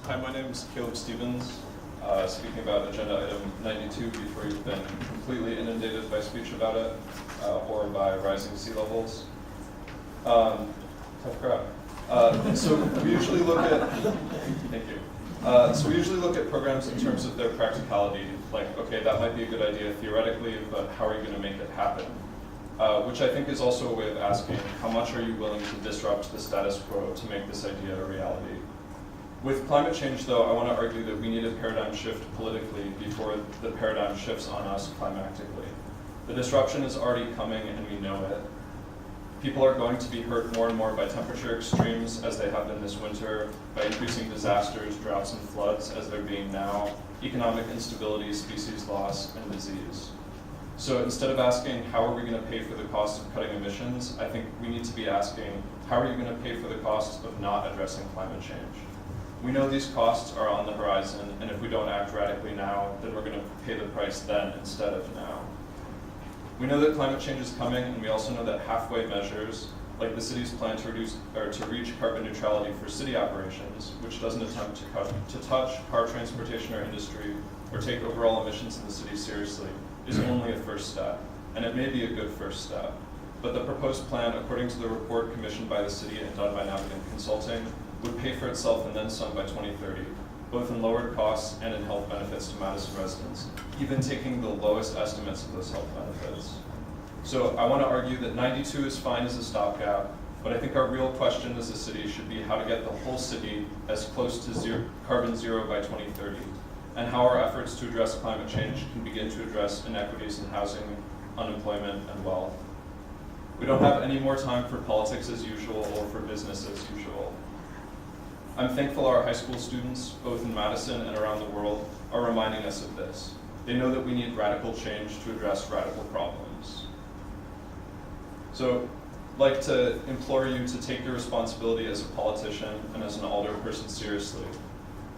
Hi, my name is Caleb Stevens, speaking about agenda item 92 before you've been completely inundated by speech about it or by rising sea levels. Tough crowd. So we usually look at, thank you. So we usually look at programs in terms of their practicality, like, okay, that might be a good idea theoretically, but how are you going to make it happen? Which I think is also a way of asking, how much are you willing to disrupt the status quo to make this idea a reality? With climate change, though, I want to argue that we need a paradigm shift politically before the paradigm shifts on us climactically. The disruption is already coming and we know it. People are going to be hurt more and more by temperature extremes as they have been this winter, by increasing disasters, droughts, and floods as they're being now, economic instability, species loss, and disease. So instead of asking, how are we going to pay for the cost of cutting emissions, I think we need to be asking, how are you going to pay for the cost of not addressing climate change? We know these costs are on the horizon, and if we don't act radically now, then we're going to pay the price then instead of now. We know that climate change is coming, and we also know that halfway measures, like the city's plan to reach carbon neutrality for city operations, which doesn't attempt to touch car transportation or industry, or take overall emissions in the city seriously, is only a first step, and it may be a good first step. But the proposed plan, according to the report commissioned by the city and done by Navigant Consulting, would pay for itself and then some by 2030, both in lowered costs and in health benefits to Madison residents, even taking the lowest estimates of those health benefits. So I want to argue that 92 is fine as a stopgap, but I think our real question as a city should be how to get the whole city as close to carbon zero by 2030, and how our efforts to address climate change can begin to address inequities in housing, unemployment, and wealth. We don't have any more time for politics as usual or for business as usual. I'm thankful our high school students, both in Madison and around the world, are reminding us of this. They know that we need radical change to address radical problems. So I'd like to implore you to take your responsibility as a politician and as an alder person seriously,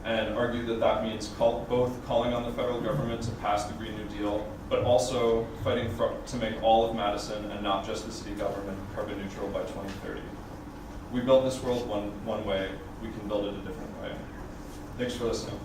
and argue that that means both calling on the federal government to pass the Green New Deal, but also fighting to make all of Madison, and not just the city government, carbon neutral by 2030. We built this world one way, we can build it a different way. Thanks for listening.